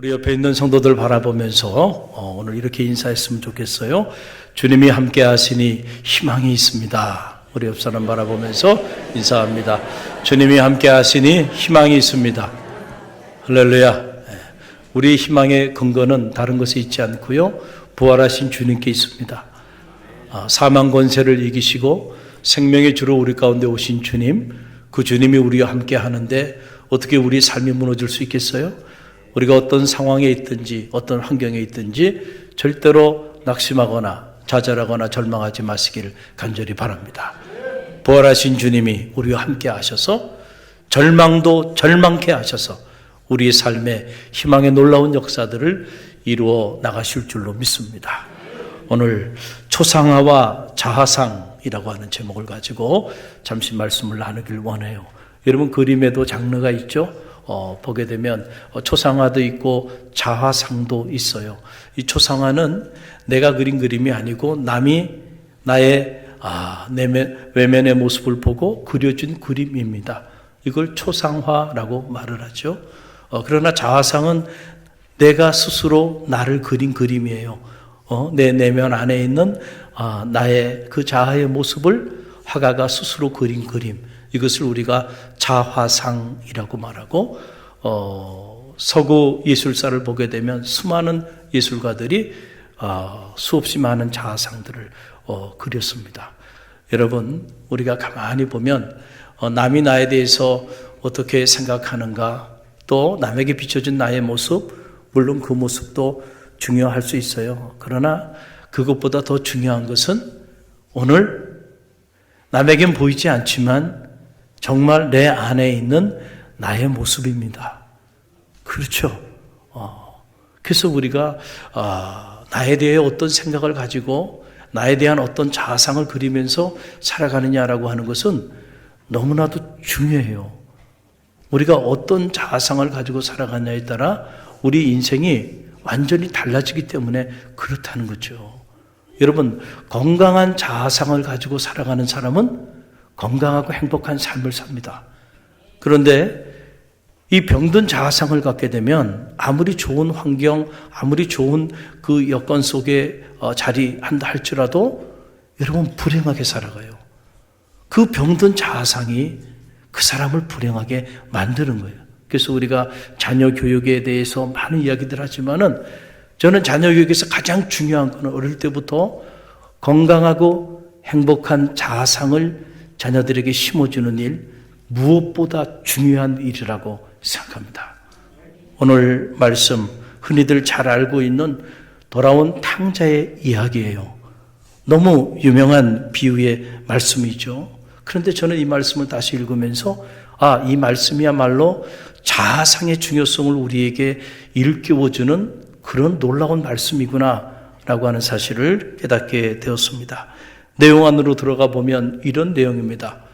우리 옆에 있는 성도들 바라보면서 오늘 이렇게 인사했으면 좋겠어요. 주님이 함께 하시니 희망이 있습니다. 우리 옆 사람 바라보면서 인사합니다. 주님이 함께 하시니 희망이 있습니다. 할렐루야. 우리 희망의 근거는 다른 것에 있지 않고요, 부활하신 주님께 있습니다. 사망 권세를 이기시고 생명의 주로 우리 가운데 오신 주님, 그 주님이 우리와 함께 하는데 어떻게 우리 삶이 무너질 수 있겠어요? 우리가 어떤 상황에 있든지 어떤 환경에 있든지 절대로 낙심하거나 좌절하거나 절망하지 마시기를 간절히 바랍니다. 부활하신 주님이 우리와 함께 하셔서 절망도 절망케 하셔서 우리의 삶에 희망의 놀라운 역사들을 이루어 나가실 줄로 믿습니다. 오늘 초상화와 자화상이라고 하는 제목을 가지고 잠시 말씀을 나누길 원해요. 여러분, 그림에도 장르가 있죠? 보게 되면 초상화도 있고 자화상도 있어요. 이 초상화는 내가 그린 그림이 아니고 남이 나의 외면의 모습을 보고 그려준 그림입니다. 이걸 초상화라고 말을 하죠. 그러나 자화상은 내가 스스로 나를 그린 그림이에요. 내 내면 안에 있는 나의 그 자아의 모습을 화가가 스스로 그린 그림, 이것을 우리가 자화상이라고 말하고, 서구 예술사를 보게 되면 수많은 예술가들이 수없이 많은 자화상들을 그렸습니다. 여러분, 우리가 가만히 보면 남이 나에 대해서 어떻게 생각하는가, 또 남에게 비춰준 나의 모습, 물론 그 모습도 중요할 수 있어요. 그러나 그것보다 더 중요한 것은 오늘 남에겐 보이지 않지만 정말 내 안에 있는 나의 모습입니다. 그렇죠? 그래서 우리가 나에 대해 어떤 생각을 가지고 나에 대한 어떤 자아상을 그리면서 살아가느냐라고 하는 것은 너무나도 중요해요. 우리가 어떤 자아상을 가지고 살아가느냐에 따라 우리 인생이 완전히 달라지기 때문에 그렇다는 거죠. 여러분, 건강한 자아상을 가지고 살아가는 사람은 건강하고 행복한 삶을 삽니다. 그런데 이 병든 자아상을 갖게 되면 아무리 좋은 환경, 아무리 좋은 그 여건 속에 자리한다 할지라도 여러분, 불행하게 살아가요. 그 병든 자아상이 그 사람을 불행하게 만드는 거예요. 그래서 우리가 자녀 교육에 대해서 많은 이야기들 하지만은 저는 자녀 교육에서 가장 중요한 건 어릴 때부터 건강하고 행복한 자아상을 자녀들에게 심어주는 일, 무엇보다 중요한 일이라고 생각합니다. 오늘 말씀, 흔히들 잘 알고 있는 돌아온 탕자의 이야기예요. 너무 유명한 비유의 말씀이죠. 그런데 저는 이 말씀을 다시 읽으면서 이 말씀이야말로 자아상의 중요성을 우리에게 일깨워주는 그런 놀라운 말씀이구나 라고 하는 사실을 깨닫게 되었습니다. 내용 안으로 들어가 보면 이런 내용입니다.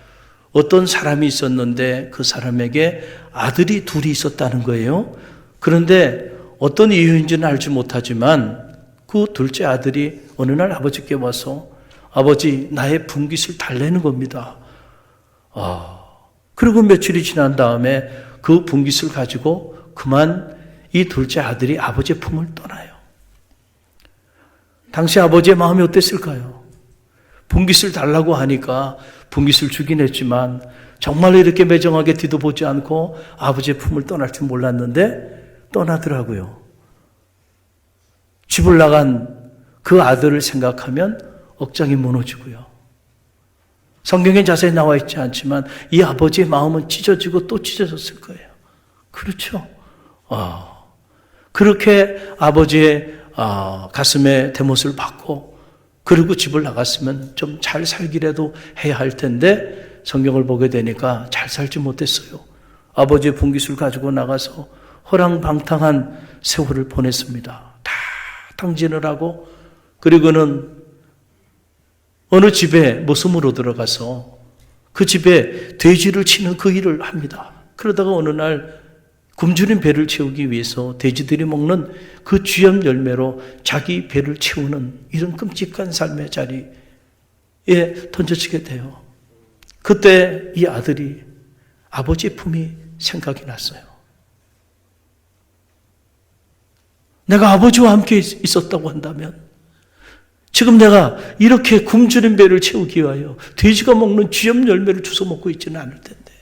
어떤 사람이 있었는데 그 사람에게 아들이 둘이 있었다는 거예요. 그런데 어떤 이유인지는 알지 못하지만 그 둘째 아들이 어느 날 아버지께 와서 아버지, 나의 분깃을 달래는 겁니다. 그리고 며칠이 지난 다음에 그 분깃을 가지고 그만 이 둘째 아들이 아버지의 품을 떠나요. 당시 아버지의 마음이 어땠을까요? 분깃을 달라고 하니까 분깃을 주긴 했지만 정말 이렇게 매정하게 뒤도 보지 않고 아버지의 품을 떠날 줄 몰랐는데 떠나더라고요. 집을 나간 그 아들을 생각하면 억장이 무너지고요. 성경에 자세히 나와 있지 않지만 이 아버지의 마음은 찢어지고 또 찢어졌을 거예요. 그렇죠? 그렇게 아버지의 가슴에 대못을 받고 그리고 집을 나갔으면 좀 잘 살기라도 해야 할 텐데 성경을 보게 되니까 잘 살지 못했어요. 아버지의 분깃을 가지고 나가서 허랑방탕한 세월을 보냈습니다. 다 탕진을 하고, 그리고는 어느 집에 모섬으로 들어가서 그 집에 돼지를 치는 그 일을 합니다. 그러다가 어느 날 굶주린 배를 채우기 위해서 돼지들이 먹는 그 쥐염 열매로 자기 배를 채우는 이런 끔찍한 삶의 자리에 던져지게 돼요. 그때 이 아들이 아버지의 품이 생각이 났어요. 내가 아버지와 함께 있었다고 한다면 지금 내가 이렇게 굶주린 배를 채우기 위하여 돼지가 먹는 쥐염 열매를 주워 먹고 있지는 않을 텐데.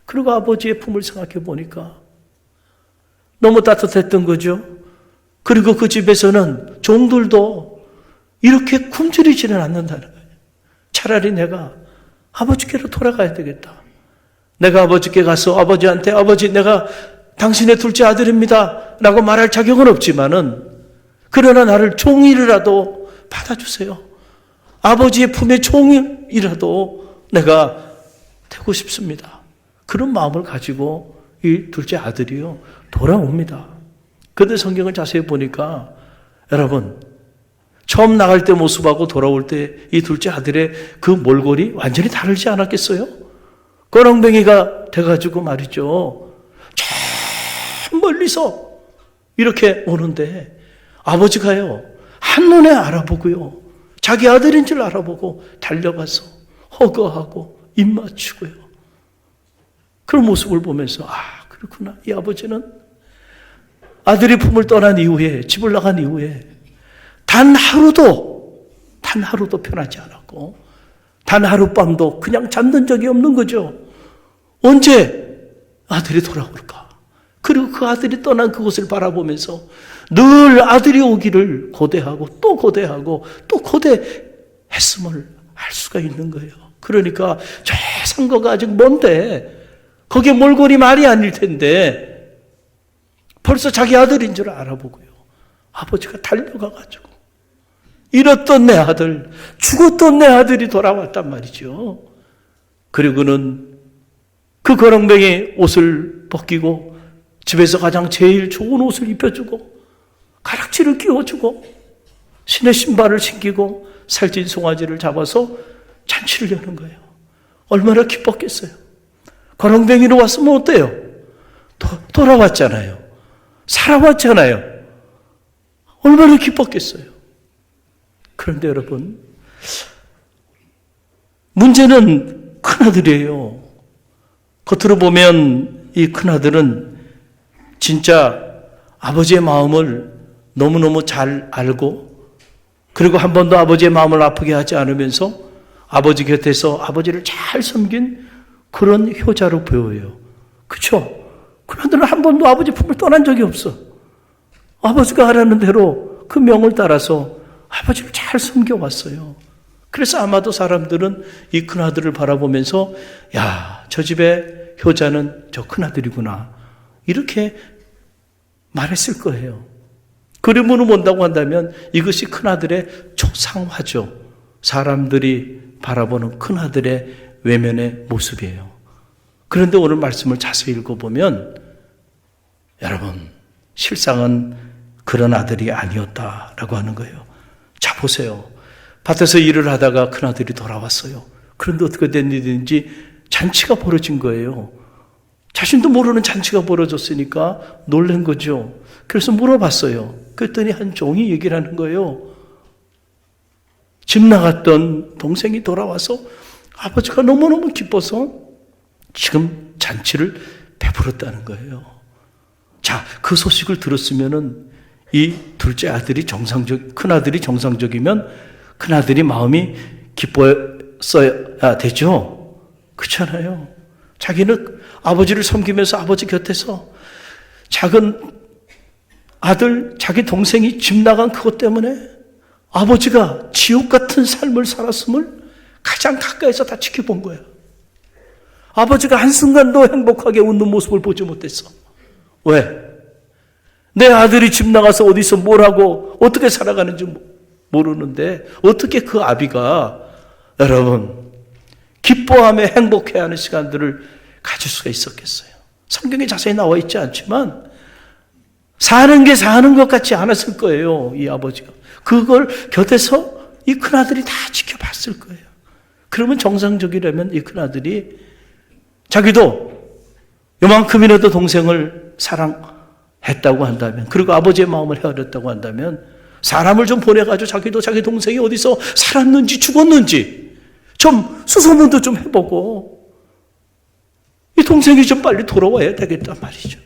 그리고 아버지의 품을 생각해 보니까 너무 따뜻했던 거죠. 그리고 그 집에서는 종들도 이렇게 굶주리지는 않는다는 거예요. 차라리 내가 아버지께로 돌아가야 되겠다. 내가 아버지께 가서 아버지한테 아버지 내가 당신의 둘째 아들입니다 라고 말할 자격은 없지만은 그러나 나를 종이라도 받아주세요. 아버지의 품의 종이라도 내가 되고 싶습니다. 그런 마음을 가지고 이 둘째 아들이요 돌아옵니다. 그런데 성경을 자세히 보니까 여러분 처음 나갈 때 모습하고 돌아올 때 이 둘째 아들의 그 몰골이 완전히 다르지 않았겠어요? 꺼렁뱅이가 돼가지고 말이죠. 저 멀리서 이렇게 오는데 아버지가요 한눈에 알아보고요. 자기 아들인 줄 알아보고 달려가서 허거하고 입 맞추고요. 그런 모습을 보면서 아 그렇구나. 이 아버지는 아들이 품을 떠난 이후에 집을 나간 이후에 단 하루도 편하지 않았고 단 하룻밤도 그냥 잠든 적이 없는 거죠. 언제 아들이 돌아올까? 그리고 그 아들이 떠난 그곳을 바라보면서 늘 아들이 오기를 고대하고 또 고대했음을 알 수가 있는 거예요. 그러니까 저 상거가 아직 먼데 거기에 몰골이 말이 아닐 텐데 벌써 자기 아들인 줄 알아보고요. 아버지가 달려가가지고 잃었던 내 아들, 죽었던 내 아들이 돌아왔단 말이죠. 그리고는 그 거렁뱅이 옷을 벗기고 집에서 가장 제일 좋은 옷을 입혀주고 가락지를 끼워주고 신의 신발을 신기고 살찐 송아지를 잡아서 잔치를 여는 거예요. 얼마나 기뻤겠어요. 거렁뱅이로 왔으면 어때요? 돌아왔잖아요. 살아왔잖아요. 얼마나 기뻤겠어요. 그런데 여러분, 문제는 큰아들이에요. 겉으로 보면 이 큰아들은 진짜 아버지의 마음을 너무너무 잘 알고 그리고 한 번도 아버지의 마음을 아프게 하지 않으면서 아버지 곁에서 아버지를 잘 섬긴 그런 효자로 보여요. 그렇죠? 큰아들은 한 번도 아버지 품을 떠난 적이 없어. 아버지가 하라는 대로 그 명을 따라서 아버지를 잘 섬겨왔어요. 그래서 아마도 사람들은 이 큰아들을 바라보면서 야, 저 집의 효자는 저 큰아들이구나 이렇게 말했을 거예요. 그림으로 본다고 한다면 이것이 큰아들의 초상화죠. 사람들이 바라보는 큰아들의 외면의 모습이에요. 그런데 오늘 말씀을 자세히 읽어보면 여러분 실상은 그런 아들이 아니었다라고 하는 거예요. 자 보세요. 밭에서 일을 하다가 큰아들이 돌아왔어요. 그런데 어떻게 된 일인지 잔치가 벌어진 거예요. 자신도 모르는 잔치가 벌어졌으니까 놀란 거죠. 그래서 물어봤어요. 그랬더니 한 종이 얘기를 하는 거예요. 집 나갔던 동생이 돌아와서 아버지가 너무너무 기뻐서 지금 잔치를 베풀었다는 거예요. 자, 그 소식을 들었으면은 이 둘째 아들이 큰아들이 정상적이면 큰아들이 마음이 기뻤어야 되죠. 그렇잖아요. 자기는 아버지를 섬기면서 아버지 곁에서 작은 아들, 자기 동생이 집 나간 그것 때문에 아버지가 지옥 같은 삶을 살았음을 가장 가까이서 다 지켜본 거야. 아버지가 한순간도 행복하게 웃는 모습을 보지 못했어. 왜? 내 아들이 집 나가서 어디서 뭘 하고 어떻게 살아가는지 모르는데 어떻게 그 아비가 여러분 기뻐하며 행복해하는 시간들을 가질 수가 있었겠어요. 성경에 자세히 나와 있지 않지만 사는 게 사는 것 같지 않았을 거예요. 이 아버지가. 그걸 곁에서 이 큰아들이 다 지켜봤을 거예요. 그러면 정상적이라면 이 큰아들이 자기도 요만큼이라도 동생을 사랑했다고 한다면 그리고 아버지의 마음을 헤아렸다고 한다면 사람을 좀 보내가지고 자기도 자기 동생이 어디서 살았는지 죽었는지 좀 수소문도 좀 해보고 이 동생이 좀 빨리 돌아와야 되겠단 말이죠.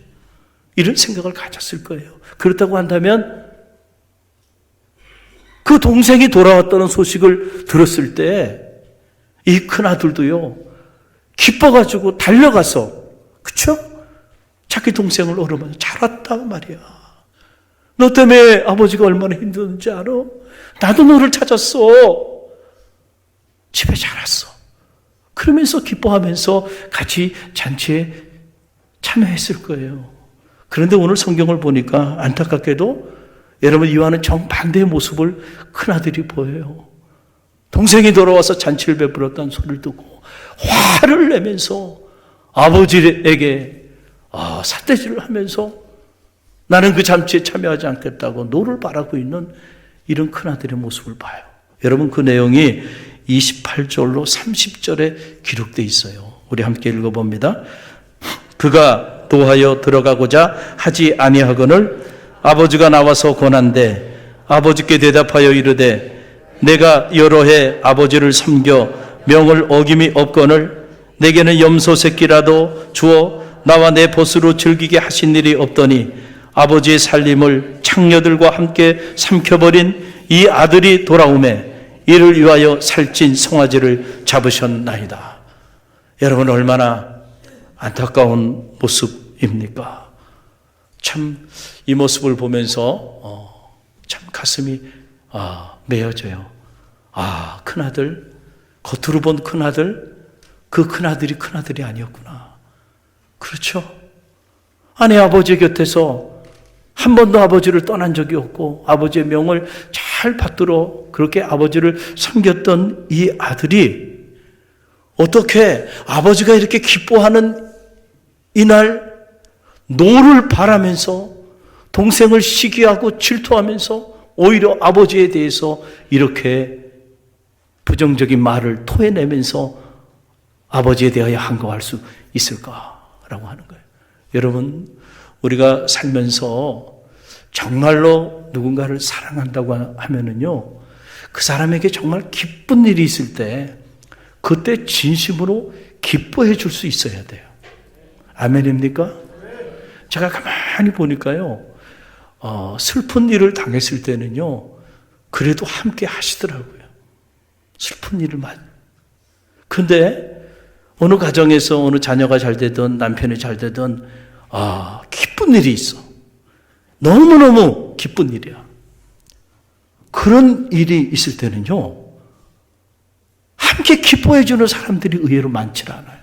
이런 생각을 가졌을 거예요. 그렇다고 한다면 그 동생이 돌아왔다는 소식을 들었을 때 이 큰아들도요, 기뻐가지고 달려가서, 그쵸? 자기 동생을 어루만져 잘 왔다 말이야. 너 때문에 아버지가 얼마나 힘들었는지 알아? 나도 너를 찾았어. 집에 잘 왔어. 그러면서 기뻐하면서 같이 잔치에 참여했을 거예요. 그런데 오늘 성경을 보니까 안타깝게도 여러분 이와는 정반대의 모습을 큰아들이 보여요. 동생이 돌아와서 잔치를 베풀었다는 소리를 듣고 화를 내면서 아버지에게 삿대질을 하면서 나는 그 잔치에 참여하지 않겠다고 노를 바라고 있는 이런 큰아들의 모습을 봐요. 여러분 그 내용이 28절로 30절에 기록되어 있어요. 우리 함께 읽어봅니다. 그가 도하여 들어가고자 하지 아니하거늘 아버지가 나와서 권한대 아버지께 대답하여 이르되 내가 여러 해 아버지를 섬겨 명을 어김이 없거늘 내게는 염소 새끼라도 주어 나와 내 벗으로 즐기게 하신 일이 없더니 아버지의 살림을 창녀들과 함께 삼켜버린 이 아들이 돌아오매 이를 위하여 살찐 송아지를 잡으셨나이다. 여러분 얼마나 안타까운 모습입니까? 참 이 모습을 보면서 참 가슴이 메어져요. 큰아들, 겉으로 본 큰아들, 그 큰아들이 큰아들이 아니었구나. 그렇죠? 아내 아버지 곁에서 한 번도 아버지를 떠난 적이 없고 아버지의 명을 잘 받들어 그렇게 아버지를 섬겼던 이 아들이 어떻게 아버지가 이렇게 기뻐하는 이날 노를 바라면서 동생을 시기하고 질투하면서 오히려 아버지에 대해서 이렇게 부정적인 말을 토해내면서 아버지에 대하여 항거할 수 있을까라고 하는 거예요. 여러분 우리가 살면서 정말로 누군가를 사랑한다고 하면은요, 그 사람에게 정말 기쁜 일이 있을 때 그때 진심으로 기뻐해 줄 수 있어야 돼요. 아멘입니까? 제가 가만히 보니까요, 슬픈 일을 당했을 때는요, 그래도 함께 하시더라고요. 슬픈 일을 근데 어느 가정에서 어느 자녀가 잘 되든 남편이 잘 되든 기쁜 일이 있어. 너무너무 기쁜 일이야. 그런 일이 있을 때는요, 함께 기뻐해 주는 사람들이 의외로 많지 않아요.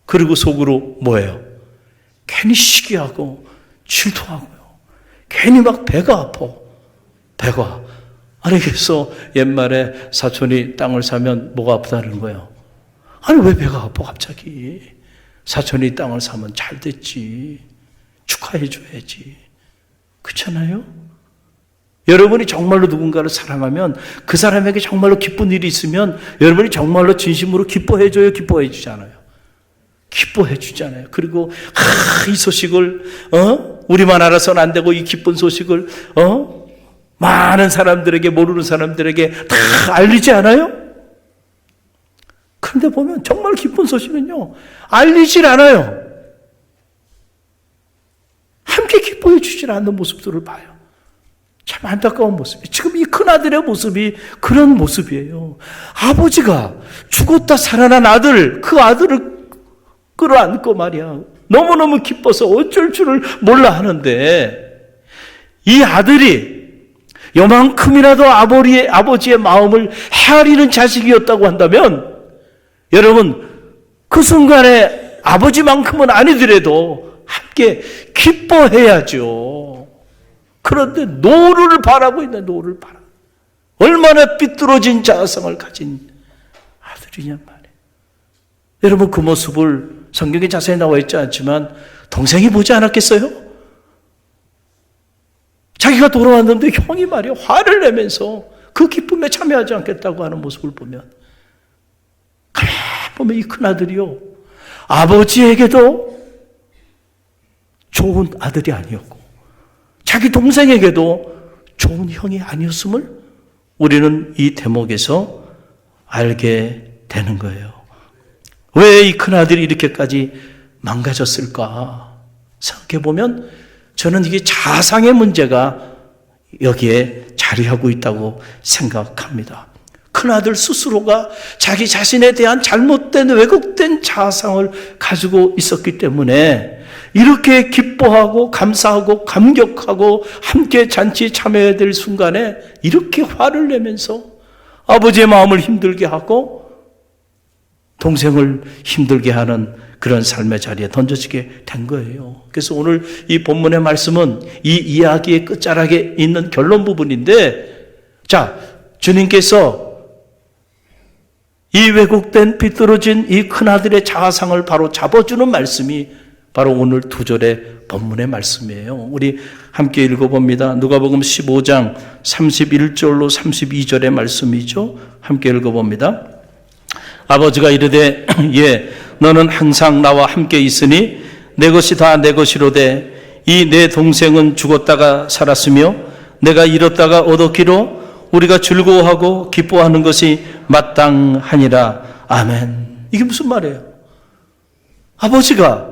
그리고 속으로 뭐예요? 괜히 시기하고 질투하고요. 괜히 막 배가 아파. 아니 그래서 옛말에 사촌이 땅을 사면 뭐가 아프다는 거예요. 아니 왜 배가 아파 갑자기. 사촌이 땅을 사면 잘 됐지. 축하해 줘야지. 그렇잖아요? 여러분이 정말로 누군가를 사랑하면 그 사람에게 정말로 기쁜 일이 있으면 여러분이 정말로 진심으로 기뻐해 줘요, 기뻐해 주잖아요. 기뻐해 주잖아요. 그리고 이 소식을 우리만 알아서는 안 되고 이 기쁜 소식을 많은 사람들에게, 모르는 사람들에게 다 알리지 않아요? 그런데 보면 정말 기쁜 소식은요, 알리질 않아요. 함께 기뻐해 주질 않는 모습들을 봐요. 참 안타까운 모습이에요. 지금 이 큰아들의 모습이 그런 모습이에요. 아버지가 죽었다 살아난 아들, 그 아들을 끌어안고 말이야. 너무너무 기뻐서 어쩔 줄을 몰라 하는데 이 아들이 요만큼이라도 아버지의 마음을 헤아리는 자식이었다고 한다면 여러분 그 순간에 아버지만큼은 아니더라도 함께 기뻐해야죠. 그런데 노를 바라고 있는 노를 바라. 얼마나 삐뚤어진 자아성을 가진 아들이냔 말이에요. 여러분 그 모습을 성경에 자세히 나와 있지 않지만 동생이 보지 않았겠어요? 자기가 돌아왔는데 형이 말이야 화를 내면서 그 기쁨에 참여하지 않겠다고 하는 모습을 보면 가만히 보면 이 큰아들이요 아버지에게도 좋은 아들이 아니었고 자기 동생에게도 좋은 형이 아니었음을 우리는 이 대목에서 알게 되는 거예요. 왜 이 큰아들이 이렇게까지 망가졌을까 생각해보면 저는 이게 자상의 문제가 여기에 자리하고 있다고 생각합니다. 큰아들 스스로가 자기 자신에 대한 잘못된 왜곡된 자아상을 가지고 있었기 때문에 이렇게 기뻐하고 감사하고 감격하고 함께 잔치에 참여해야 될 순간에 이렇게 화를 내면서 아버지의 마음을 힘들게 하고 동생을 힘들게 하는 그런 삶의 자리에 던져지게 된 거예요. 그래서 오늘 이 본문의 말씀은 이 이야기의 끝자락에 있는 결론 부분인데, 자, 주님께서 이 왜곡된 비뚤어진 이 큰아들의 자아상을 바로 잡아주는 말씀이 바로 오늘 2절의 본문의 말씀이에요. 우리 함께 읽어봅니다. 누가복음 15장 31절로 32절의 말씀이죠. 함께 읽어봅니다. 아버지가 이르되 예 너는 항상 나와 함께 있으니 내 것이 다 내 것이로되 이 내 동생은 죽었다가 살았으며 내가 잃었다가 얻었기로 우리가 즐거워하고 기뻐하는 것이 마땅하니라. 아멘. 이게 무슨 말이에요? 아버지가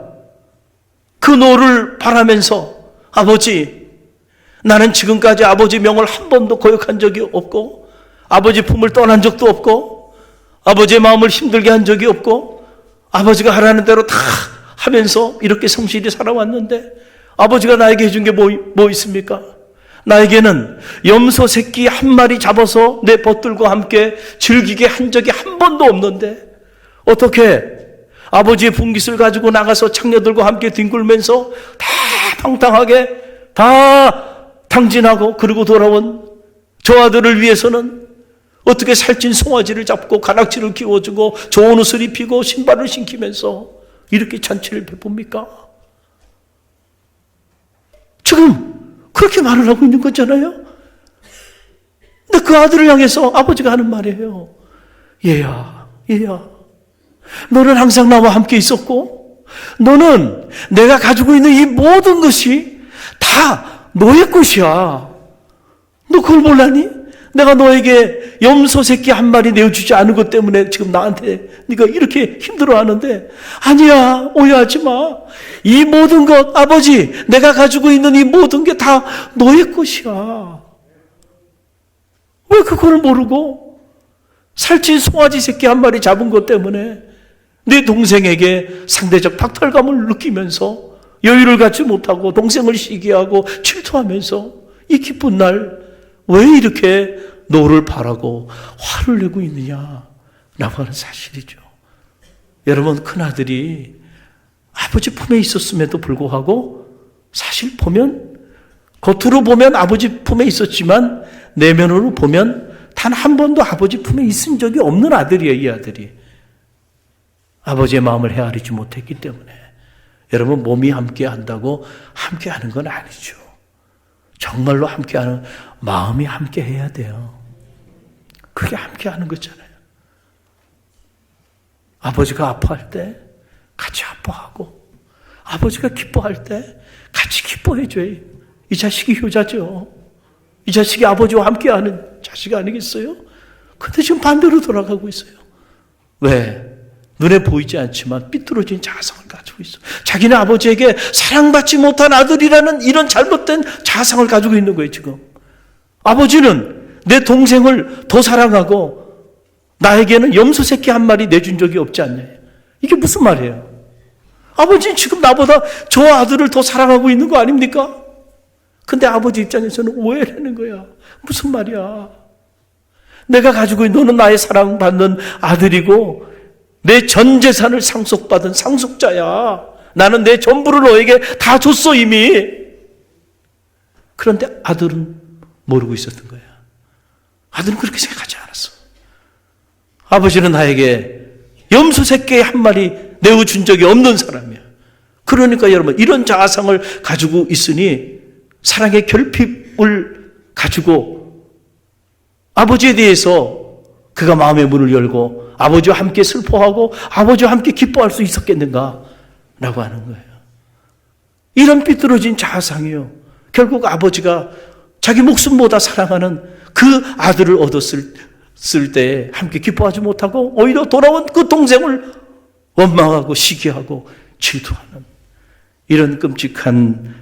그 노를 바라면서 아버지 나는 지금까지 아버지 명을 한 번도 거역한 적이 없고 아버지 품을 떠난 적도 없고 아버지의 마음을 힘들게 한 적이 없고 아버지가 하라는 대로 다 하면서 이렇게 성실히 살아왔는데 아버지가 나에게 해준 게 뭐 있습니까? 나에게는 염소 새끼 한 마리 잡아서 내 벗들과 함께 즐기게 한 적이 한 번도 없는데 어떻게 아버지의 분깃을 가지고 나가서 창녀들과 함께 뒹굴면서 다 방탕하게 다 탕진하고 그리고 돌아온 저 아들을 위해서는 어떻게 살찐 송아지를 잡고 가락지를 끼워주고 좋은 옷을 입히고 신발을 신기면서 이렇게 잔치를 베풉니까? 지금 그렇게 말을 하고 있는 거잖아요. 근데 그 아들을 향해서 아버지가 하는 말이에요. 얘야 너는 항상 나와 함께 있었고 너는 내가 가지고 있는 이 모든 것이 다 너의 것이야. 너 그걸 몰랐니? 내가 너에게 염소 새끼 한 마리 내어주지 않은 것 때문에 지금 나한테 네가 이렇게 힘들어하는데 아니야, 오해하지 마. 이 모든 것, 아버지, 내가 가지고 있는 이 모든 게 다 너의 것이야. 왜 그걸 모르고 살찐 송아지 새끼 한 마리 잡은 것 때문에 내 동생에게 상대적 박탈감을 느끼면서 여유를 갖지 못하고 동생을 시기하고 질투하면서 이 기쁜 날 왜 이렇게 너를 바라고 화를 내고 있느냐라고 하는 사실이죠. 여러분, 큰아들이 아버지 품에 있었음에도 불구하고 사실 보면 겉으로 보면 아버지 품에 있었지만 내면으로 보면 단 한 번도 아버지 품에 있은 적이 없는 아들이에요. 이 아들이 아버지의 마음을 헤아리지 못했기 때문에. 여러분, 몸이 함께 한다고 함께 하는 건 아니죠. 정말로 함께하는 마음이 함께 해야 돼요. 그게 함께하는 거잖아요. 아버지가 아파할 때 같이 아파하고 아버지가 기뻐할 때 같이 기뻐해줘요. 이 자식이 효자죠. 이 자식이 아버지와 함께하는 자식 아니겠어요? 근데 지금 반대로 돌아가고 있어요. 왜? 눈에 보이지 않지만 삐뚤어진 자아상을 가지고 있어. 자기는 아버지에게 사랑받지 못한 아들이라는 이런 잘못된 자아상을 가지고 있는 거예요, 지금. 아버지는 내 동생을 더 사랑하고 나에게는 염소 새끼 한 마리 내준 적이 없지 않냐. 이게 무슨 말이에요? 아버지는 지금 나보다 저 아들을 더 사랑하고 있는 거 아닙니까? 근데 아버지 입장에서는 오해를 하는 거야. 무슨 말이야? 내가 가지고 있는 너는 나의 사랑받는 아들이고 내 전 재산을 상속받은 상속자야. 나는 내 전부를 너에게 다 줬어 이미. 그런데 아들은 모르고 있었던 거야. 아들은 그렇게 생각하지 않았어. 아버지는 나에게 염소 새끼 한 마리 내어준 적이 없는 사람이야. 그러니까 여러분, 이런 자아상을 가지고 있으니 사랑의 결핍을 가지고 아버지에 대해서 그가 마음의 문을 열고 아버지와 함께 슬퍼하고 아버지와 함께 기뻐할 수 있었겠는가 라고 하는 거예요. 이런 삐뚤어진 자아상이요, 결국 아버지가 자기 목숨보다 사랑하는 그 아들을 얻었을 때 함께 기뻐하지 못하고 오히려 돌아온 그 동생을 원망하고 시기하고 질투하는 이런 끔찍한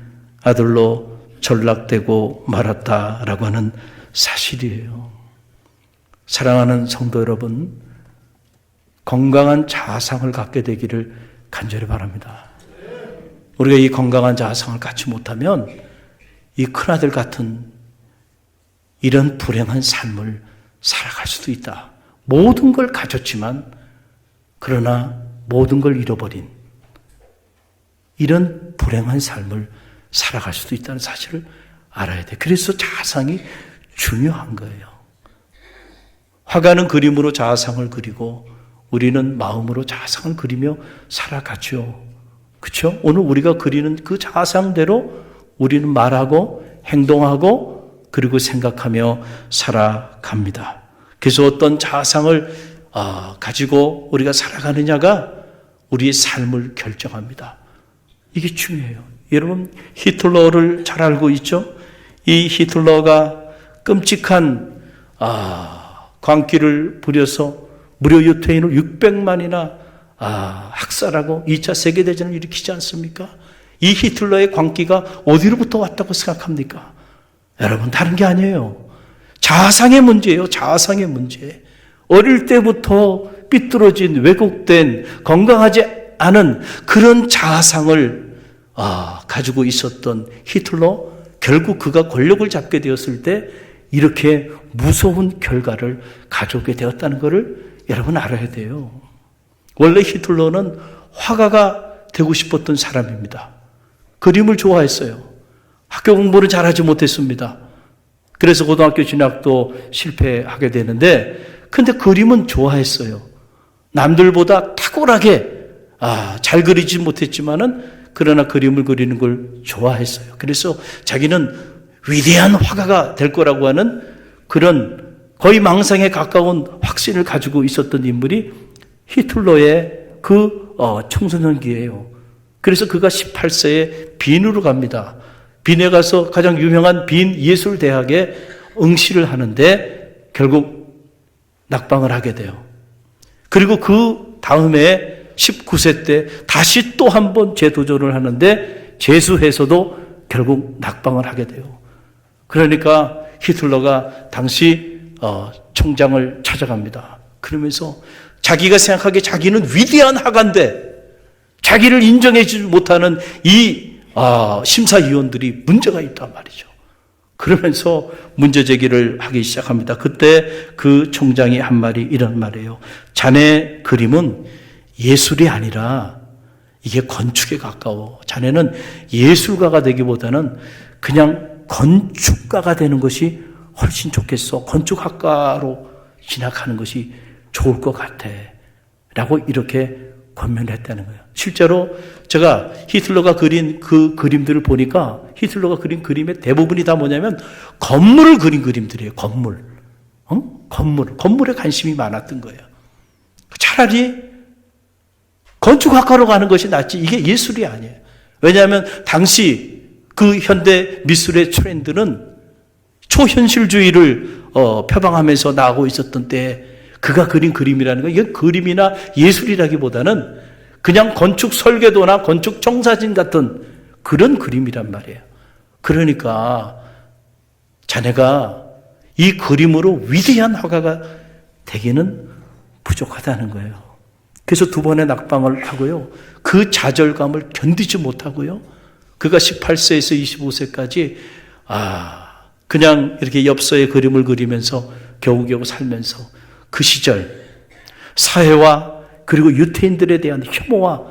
아들로 전락되고 말았다라고 하는 사실이에요. 사랑하는 성도 여러분, 건강한 자아상을 갖게 되기를 간절히 바랍니다. 우리가 이 건강한 자아상을 갖지 못하면 이 큰아들 같은 이런 불행한 삶을 살아갈 수도 있다. 모든 걸 가졌지만 그러나 모든 걸 잃어버린 이런 불행한 삶을 살아갈 수도 있다는 사실을 알아야 돼. 그래서 자아상이 중요한 거예요. 화가는 그림으로 자아상을 그리고 우리는 마음으로 자아상을 그리며 살아가죠. 그렇죠? 오늘 우리가 그리는 그 자아상대로 우리는 말하고 행동하고 그리고 생각하며 살아갑니다. 그래서 어떤 자아상을 가지고 우리가 살아가느냐가 우리의 삶을 결정합니다. 이게 중요해요. 여러분, 히틀러를 잘 알고 있죠? 이 히틀러가 끔찍한 광기를 부려서 무려 유태인을 600만이나 학살하고 2차 세계대전을 일으키지 않습니까? 이 히틀러의 광기가 어디로부터 왔다고 생각합니까? 여러분, 다른 게 아니에요. 자아상의 문제예요. 자아상의 문제. 어릴 때부터 삐뚤어진 왜곡된 건강하지 않은 그런 자아상을 가지고 있었던 히틀러, 결국 그가 권력을 잡게 되었을 때 이렇게 무서운 결과를 가져오게 되었다는 것을 여러분 알아야 돼요. 원래 히틀러는 화가가 되고 싶었던 사람입니다. 그림을 좋아했어요. 학교 공부를 잘하지 못했습니다. 그래서 고등학교 진학도 실패하게 되는데, 근데 그림은 좋아했어요. 남들보다 탁월하게 잘 그리지 못했지만은 그러나 그림을 그리는 걸 좋아했어요. 그래서 자기는 위대한 화가가 될 거라고 하는 그런 거의 망상에 가까운 확신을 가지고 있었던 인물이 히틀러의 그 청소년기예요. 그래서 그가 18세에 빈으로 갑니다. 빈에 가서 가장 유명한 빈 예술대학에 응시를 하는데 결국 낙방을 하게 돼요. 그리고 그 다음에 19세 때 다시 또 한 번 재도전을 하는데 재수해서도 결국 낙방을 하게 돼요. 그러니까 히틀러가 당시 총장을 찾아갑니다. 그러면서 자기가 생각하기에 자기는 위대한 화가인데 자기를 인정해주지 못하는 이 심사위원들이 문제가 있단 말이죠. 그러면서 문제 제기를 하기 시작합니다. 그때 그 총장이 한 말이 이런 말이에요. 자네 그림은 예술이 아니라 이게 건축에 가까워. 자네는 예술가가 되기보다는 그냥 건축가가 되는 것이 훨씬 좋겠어. 건축학과로 진학하는 것이 좋을 것 같아. 라고 이렇게 권면을 했다는 거예요. 실제로 제가 히틀러가 그린 그 그림들을 보니까 히틀러가 그린 그림의 대부분이 다 뭐냐면 건물을 그린 그림들이에요. 건물. 건물에 관심이 많았던 거예요. 차라리 건축학과로 가는 것이 낫지 이게 예술이 아니에요. 왜냐하면 당시 그 현대 미술의 트렌드는 초현실주의를 표방하면서 나오고 있었던 때에 그가 그린 그림이라는 건 이게 그림이나 예술이라기보다는 그냥 건축 설계도나 건축 청사진 같은 그런 그림이란 말이에요. 그러니까 자네가 이 그림으로 위대한 화가가 되기는 부족하다는 거예요. 그래서 두 번의 낙방을 하고요. 그 좌절감을 견디지 못하고요. 그가 18세에서 25세까지 그냥 이렇게 엽서에 그림을 그리면서 겨우겨우 살면서 그 시절 사회와 그리고 유태인들에 대한 혐오와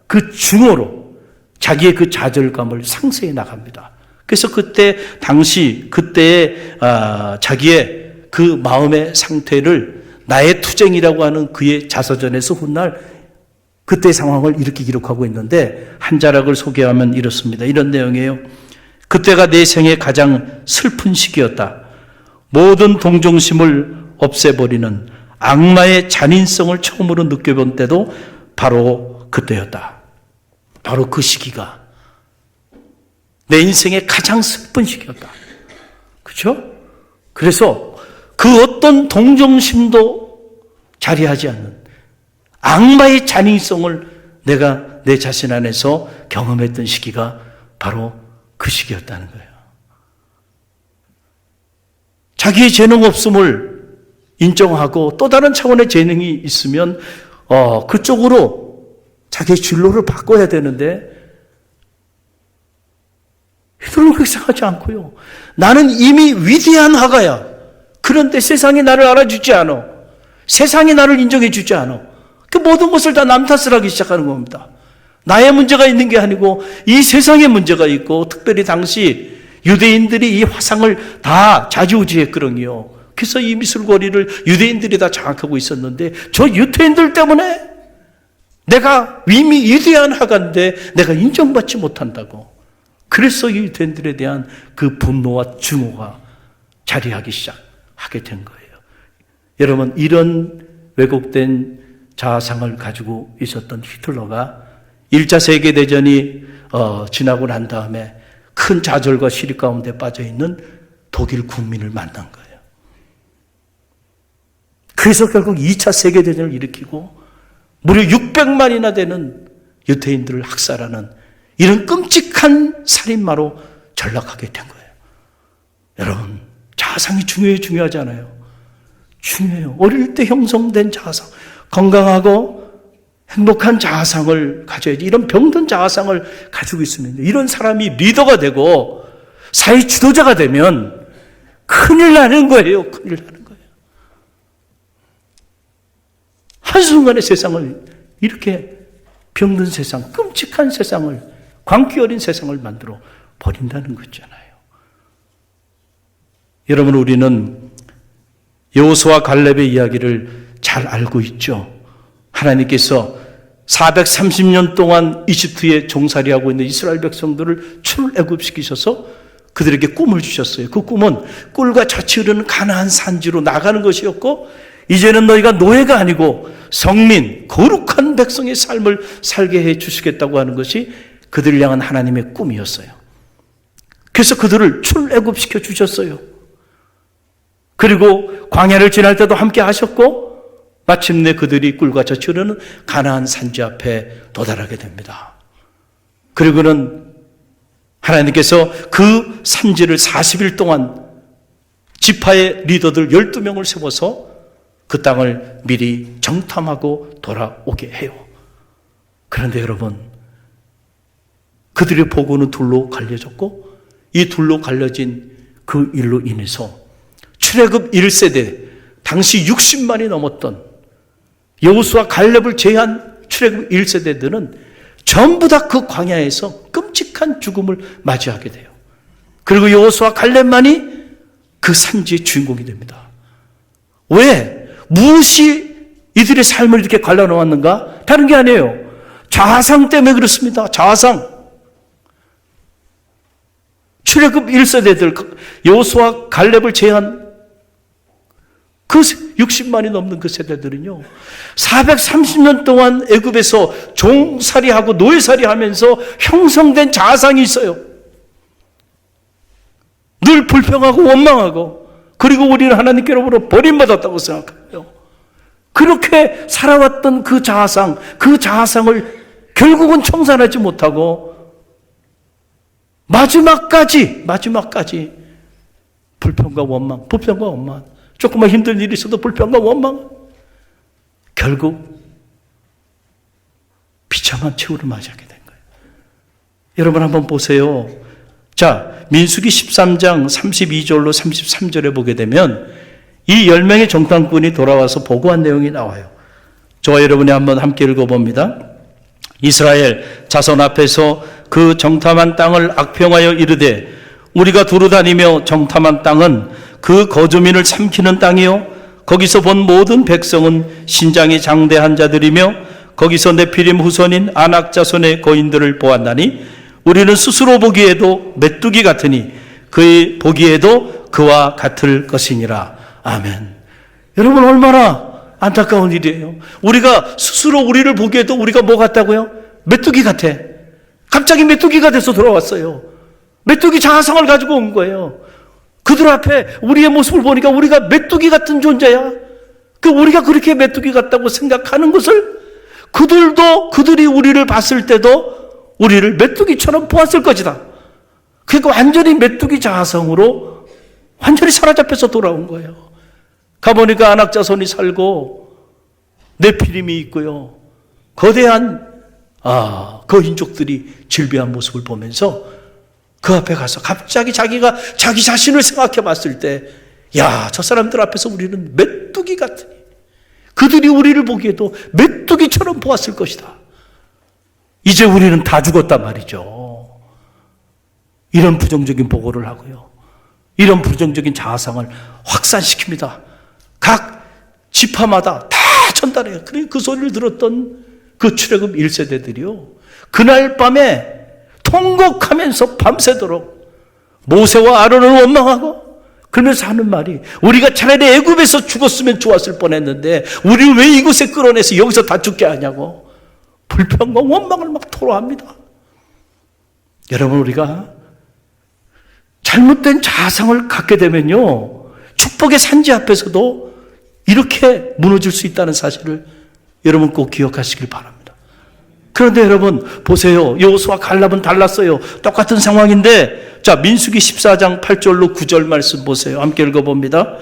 그 증오로 자기의 그 좌절감을 상쇄해 나갑니다. 그래서 그때의 자기의 그 마음의 상태를 나의 투쟁이라고 하는 그의 자서전에서 훗날 그때의 상황을 이렇게 기록하고 있는데 한 자락을 소개하면 이렇습니다. 이런 내용이에요. 그때가 내 생애 가장 슬픈 시기였다. 모든 동정심을 없애버리는 악마의 잔인성을 처음으로 느껴본 때도 바로 그때였다. 바로 그 시기가 내 인생의 가장 슬픈 시기였다. 그렇죠? 그래서 그 어떤 동정심도 자리하지 않는 악마의 잔인성을 내가 내 자신 안에서 경험했던 시기가 바로 그 시기였다는 거예요. 자기의 재능 없음을 인정하고 또 다른 차원의 재능이 있으면 그쪽으로 자기의 진로를 바꿔야 되는데 히틀러는 그렇게 생각하지 않고요. 나는 이미 위대한 화가야. 그런데 세상이 나를 알아주지 않아. 세상이 나를 인정해 주지 않아. 그 모든 것을 다 남 탓을 하기 시작하는 겁니다. 나의 문제가 있는 게 아니고 이 세상에 문제가 있고, 특별히 당시 유대인들이 이 화상을 다 좌지우지했거든요. 그래서 이 미술거리를 유대인들이 다 장악하고 있었는데 저 유대인들 때문에 내가 이미 위대한 화가인데 내가 인정받지 못한다고. 그래서 유대인들에 대한 그 분노와 증오가 자리하기 시작하게 된 거예요. 여러분, 이런 왜곡된 자아상을 가지고 있었던 히틀러가 1차 세계대전이 지나고 난 다음에 큰 좌절과 시리 가운데 빠져있는 독일 국민을 만난 거예요. 그래서 결국 2차 세계대전을 일으키고 무려 600만이나 되는 유대인들을 학살하는 이런 끔찍한 살인마로 전락하게 된 거예요. 여러분, 자아상이 중요하지 않아요? 중요해요. 어릴 때 형성된 자아상, 건강하고 행복한 자아상을 가져야지. 이런 병든 자아상을 가지고 있으면 이런 사람이 리더가 되고 사회 지도자가 되면 큰일 나는 거예요. 큰일 나는 거예요. 한순간에 세상을 이렇게 병든 세상, 끔찍한 세상을, 광기 어린 세상을 만들어 버린다는 거잖아요. 여러분, 우리는 여호수아 갈렙의 이야기를 잘 알고 있죠. 하나님께서 430년 동안 이집트에 종살이하고 있는 이스라엘 백성들을 출애굽시키셔서 그들에게 꿈을 주셨어요. 그 꿈은 꿀과 젖이 흐르는 가나안 산지로 나가는 것이었고, 이제는 너희가 노예가 아니고 성민, 거룩한 백성의 삶을 살게 해 주시겠다고 하는 것이 그들을 향한 하나님의 꿈이었어요. 그래서 그들을 출애굽시켜 주셨어요. 그리고 광야를 지날 때도 함께 하셨고, 마침내 그들이 꿀과 젖이 흐르는 가나안 산지 앞에 도달하게 됩니다. 그리고는 하나님께서 그 산지를 40일 동안 지파의 리더들 12명을 세워서 그 땅을 미리 정탐하고 돌아오게 해요. 그런데 여러분, 그들의 보고는 둘로 갈려졌고, 이 둘로 갈려진 그 일로 인해서 출애굽 1세대, 당시 60만이 넘었던 여호수아 갈렙을 제외한 출애굽 1세대들은 전부 다 그 광야에서 끔찍한 죽음을 맞이하게 돼요. 그리고 여호수아 갈렙만이 그 산지의 주인공이 됩니다. 왜? 무엇이 이들의 삶을 이렇게 갈라놓았는가? 다른 게 아니에요. 자아상 때문에 그렇습니다. 자아상. 출애굽 1세대들, 여호수아 갈렙을 제외한 그 60만이 넘는 그 세대들은요, 430년 동안 애굽에서 종살이하고 노예살이하면서 형성된 자아상이 있어요. 늘 불평하고 원망하고, 그리고 우리는 하나님께로부터 버림받았다고 생각해요. 그렇게 살아왔던 그 자아상을 결국은 청산하지 못하고 마지막까지 불평과 원망, 조금만 힘든 일이 있어도 불평과 원망, 결국 비참한 최후를 맞이하게 된 거예요. 여러분 한번 보세요. 자, 민수기 13장 32절로 33절에 보게 되면 이 10명의 정탐꾼이 돌아와서 보고한 내용이 나와요. 저와 여러분이 한번 함께 읽어봅니다. 이스라엘 자손 앞에서 그 정탐한 땅을 악평하여 이르되, 우리가 두루 다니며 정탐한 땅은 그 거주민을 삼키는 땅이요, 거기서 본 모든 백성은 신장이 장대한 자들이며 거기서 네피림 후손인 아낙 자손의 거인들을 보았나니 우리는 스스로 보기에도 메뚜기 같으니 그의 보기에도 그와 같을 것이니라. 아멘. 여러분, 얼마나 안타까운 일이에요. 우리가 스스로 우리를 보기에도 우리가 뭐 같다고요? 메뚜기 같아. 갑자기 메뚜기가 돼서 돌아왔어요. 메뚜기 자아상을 가지고 온 거예요. 그들 앞에 우리의 모습을 보니까 우리가 메뚜기 같은 존재야. 우리가 그렇게 메뚜기 같다고 생각하는 것을 그들이 우리를 봤을 때도 우리를 메뚜기처럼 보았을 것이다. 그러니까 완전히 메뚜기 자아성으로 완전히 사로잡혀서 돌아온 거예요. 가보니까 안악자손이 살고 네피림이 있고요. 거대한 거인족들이 질비한 모습을 보면서 그 앞에 가서 갑자기 자기가 자기 자신을 생각해 봤을 때, 야, 저 사람들 앞에서 우리는 메뚜기 같으니 그들이 우리를 보기에도 메뚜기처럼 보았을 것이다. 이제 우리는 다 죽었단 말이죠. 이런 부정적인 보고를 하고요. 이런 부정적인 자아상을 확산시킵니다. 각 지파마다 다 전달해요. 그 소리를 들었던 그 출애굽 1세대들이요. 그날 밤에 통곡하면서 밤새도록 모세와 아론을 원망하고 그러면서 하는 말이, 우리가 차라리 애굽에서 죽었으면 좋았을 뻔했는데 우리를 왜 이곳에 끌어내서 여기서 다 죽게 하냐고 불평과 원망을 막 토로합니다. 여러분, 우리가 잘못된 자아상을 갖게 되면요, 축복의 산지 앞에서도 이렇게 무너질 수 있다는 사실을 여러분 꼭 기억하시길 바랍니다. 그런데 여러분 보세요. 여호수아 갈렙은 달랐어요. 똑같은 상황인데, 자, 민수기 14장 8절로 9절 말씀 보세요. 함께 읽어봅니다.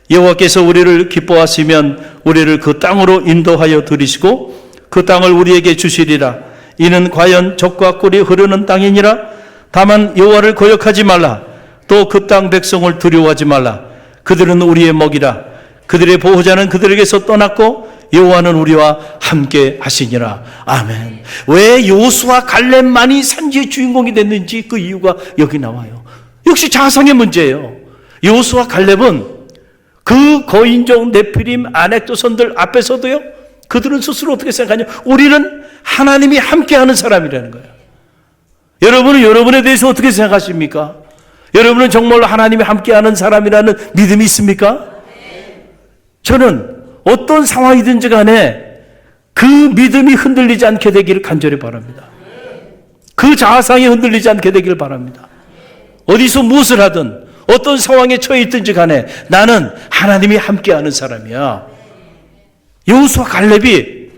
여호와께서 우리를 기뻐하시면 우리를 그 땅으로 인도하여 들이시고 그 땅을 우리에게 주시리라. 이는 과연 젖과 꿀이 흐르는 땅이니라. 다만 여호와를 거역하지 말라. 또 그 땅 백성을 두려워하지 말라. 그들은 우리의 먹이라. 그들의 보호자는 그들에게서 떠났고 여호와는 우리와 함께 하시니라. 아멘. 왜 여호수아 갈렙만이 산지의 주인공이 됐는지 그 이유가 여기 나와요. 역시 자아상의 문제예요. 여호수아 갈렙은 그 거인종 네피림 아넥도선들 앞에서도요, 그들은 스스로 어떻게 생각하냐, 우리는 하나님이 함께하는 사람이라는 거예요. 여러분은 여러분에 대해서 어떻게 생각하십니까? 여러분은 정말로 하나님이 함께하는 사람이라는 믿음이 있습니까? 저는 어떤 상황이든지 간에 그 믿음이 흔들리지 않게 되기를 간절히 바랍니다. 그 자아상이 흔들리지 않게 되기를 바랍니다. 어디서 무엇을 하든 어떤 상황에 처해 있든지 간에 나는 하나님이 함께하는 사람이야. 여호수아 갈렙이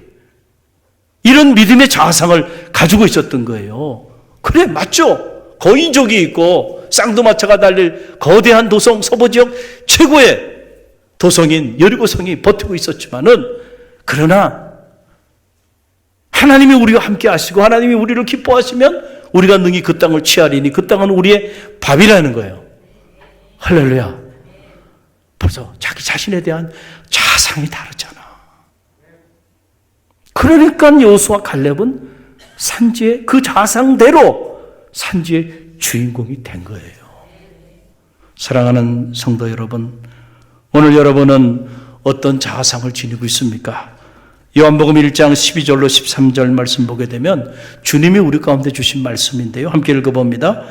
이런 믿음의 자아상을 가지고 있었던 거예요. 그래, 맞죠? 거인족이 있고 쌍두마차가 달릴 거대한 도성, 서부지역 최고의 도성인 여리고성이 버티고 있었지만은, 그러나 하나님이 우리와 함께 하시고 하나님이 우리를 기뻐하시면 우리가 능히 그 땅을 취하리니 그 땅은 우리의 밥이라는 거예요. 할렐루야. 벌써 자기 자신에 대한 자상이 다르잖아. 그러니까 여호수아 갈렙은 산지의 그 자상대로 산지의 주인공이 된 거예요. 사랑하는 성도 여러분, 오늘 여러분은 어떤 자아상을 지니고 있습니까? 요한복음 1장 12절로 13절 말씀 보게 되면 주님이 우리 가운데 주신 말씀인데요. 함께 읽어봅니다.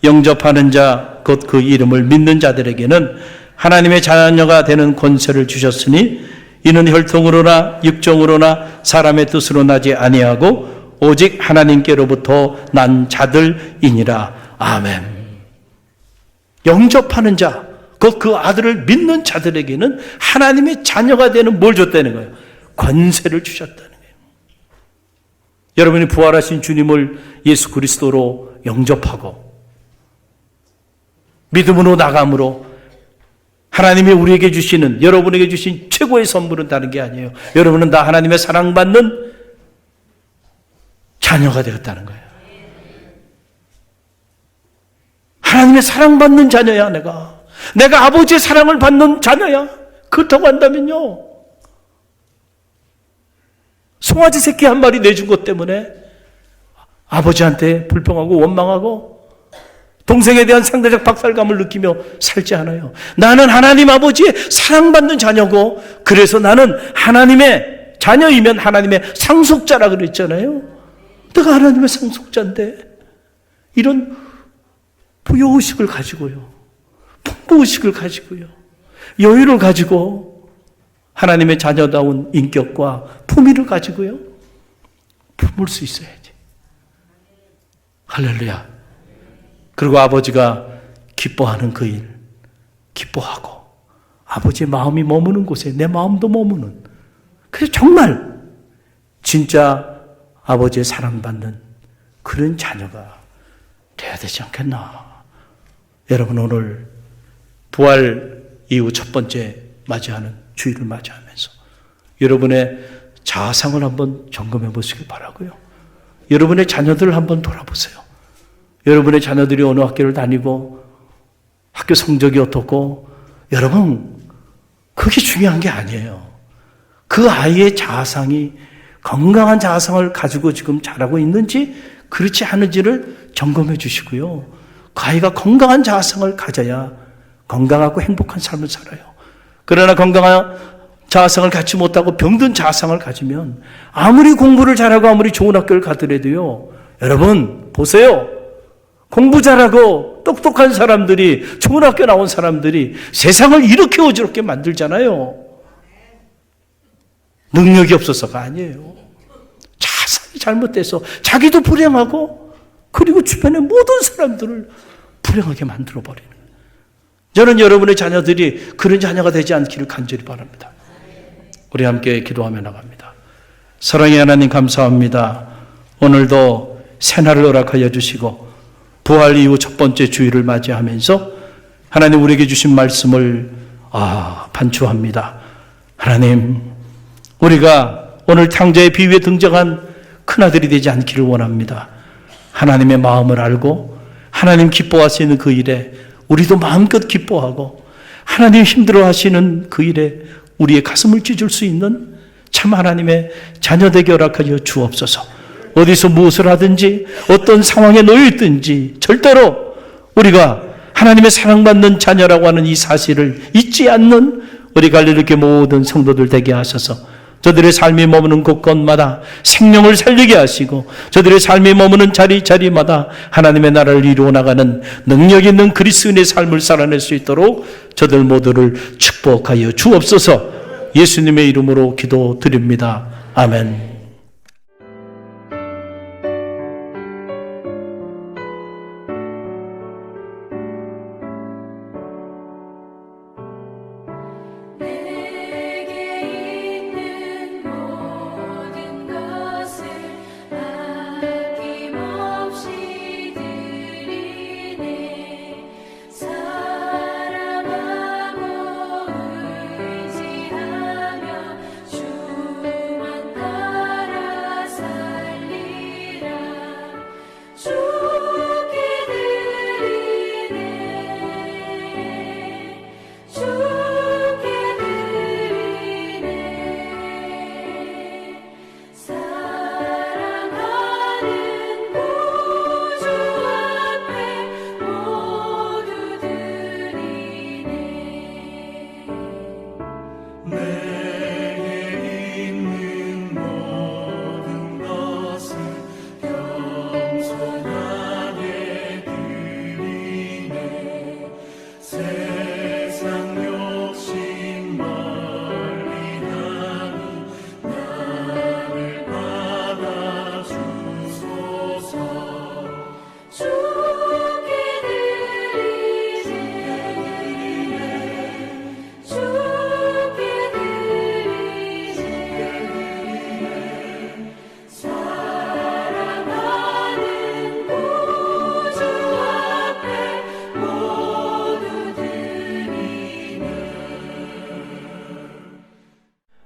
영접하는 자, 곧 그 이름을 믿는 자들에게는 하나님의 자녀가 되는 권세를 주셨으니 이는 혈통으로나 육정으로나 사람의 뜻으로 나지 아니하고 오직 하나님께로부터 난 자들이니라. 아멘. 영접하는 자, 그 아들을 믿는 자들에게는 하나님의 자녀가 되는 뭘 줬다는 거예요? 권세를 주셨다는 거예요. 여러분이 부활하신 주님을 예수 그리스도로 영접하고 믿음으로 나감으로 하나님이 우리에게 주시는, 여러분에게 주신 최고의 선물은 다른 게 아니에요. 여러분은 다 하나님의 사랑받는 자녀가 되었다는 거예요. 하나님의 사랑받는 자녀야. 내가 아버지의 사랑을 받는 자녀야. 그렇다고 한다면요, 송아지 새끼 한 마리 내준 것 때문에 아버지한테 불평하고 원망하고 동생에 대한 상대적 박탈감을 느끼며 살지 않아요. 나는 하나님 아버지의 사랑받는 자녀고, 그래서 나는 하나님의 자녀이면 하나님의 상속자라 그랬잖아요. 내가 하나님의 상속자인데 이런 부여의식을 가지고요, 풍부의식을 가지고요, 여유를 가지고 하나님의 자녀다운 인격과 품위를 가지고요 품을 수 있어야지. 할렐루야. 그리고 아버지가 기뻐하는 그 일 기뻐하고, 아버지의 마음이 머무는 곳에 내 마음도 머무는, 그래서 정말 진짜 아버지의 사랑받는 그런 자녀가 돼야 되지 않겠나. 여러분, 오늘 부활 이후 첫 번째 맞이하는 주일을 맞이하면서 여러분의 자아상을 한번 점검해 보시길 바라고요. 여러분의 자녀들을 한번 돌아보세요. 여러분의 자녀들이 어느 학교를 다니고 학교 성적이 어떻고, 여러분 그게 중요한 게 아니에요. 그 아이의 자아상이 건강한 자아상을 가지고 지금 자라고 있는지 그렇지 않은지를 점검해 주시고요. 그 아이가 건강한 자아상을 가져야 건강하고 행복한 삶을 살아요. 그러나 건강한 자아상을 갖지 못하고 병든 자아상을 가지면 아무리 공부를 잘하고 아무리 좋은 학교를 가더라도요, 여러분 보세요. 공부 잘하고 똑똑한 사람들이, 좋은 학교 나온 사람들이 세상을 이렇게 어지럽게 만들잖아요. 능력이 없어서가 아니에요. 자상이 잘못돼서 자기도 불행하고 그리고 주변의 모든 사람들을 불행하게 만들어버리는 거예요. 저는 여러분의 자녀들이 그런 자녀가 되지 않기를 간절히 바랍니다. 우리 함께 기도하며 나갑니다. 사랑의 하나님, 감사합니다. 오늘도 새날을 허락하여 주시고 부활 이후 첫 번째 주일을 맞이하면서 하나님 우리에게 주신 말씀을 반추합니다. 하나님, 우리가 오늘 탕자의 비유에 등장한 큰아들이 되지 않기를 원합니다. 하나님의 마음을 알고 하나님 기뻐하시는 그 일에 우리도 마음껏 기뻐하고 하나님 힘들어하시는 그 일에 우리의 가슴을 찢을 수 있는 참 하나님의 자녀되게 허락하여 주옵소서. 어디서 무엇을 하든지 어떤 상황에 놓여 있든지 절대로 우리가 하나님의 사랑받는 자녀라고 하는 이 사실을 잊지 않는 우리 갈릴리교회 모든 성도들 되게 하셔서 저들의 삶이 머무는 곳곳마다 생명을 살리게 하시고 저들의 삶이 머무는 자리마다 하나님의 나라를 이루어 나가는 능력 있는 그리스도인의 삶을 살아낼 수 있도록 저들 모두를 축복하여 주옵소서. 예수님의 이름으로 기도드립니다. 아멘.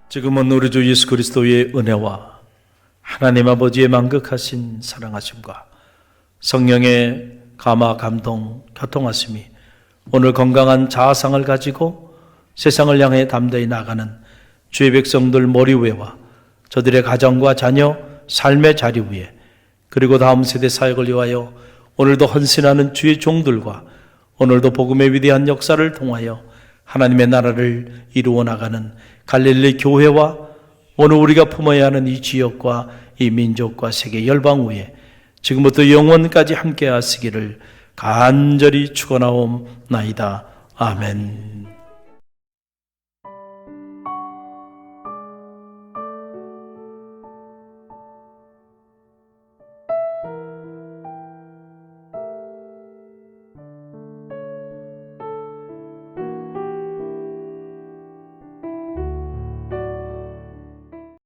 지금은 우리 주 예수 그리스도의 은혜와 하나님 아버지의 만극하신 사랑하심과 성령의 감화, 감동, 교통하심이 오늘 건강한 자아상을 가지고 세상을 향해 담대히 나가는 주의 백성들 머리 위와 저들의 가정과 자녀, 삶의 자리 위에 그리고 다음 세대 사역을 위하여 오늘도 헌신하는 주의 종들과 오늘도 복음의 위대한 역사를 통하여 하나님의 나라를 이루어 나가는 갈릴리 교회와 오늘 우리가 품어야 하는 이 지역과 이 민족과 세계 열방 위에 지금부터 영원까지 함께 하시기를 간절히 축원하옵나이다. 아멘.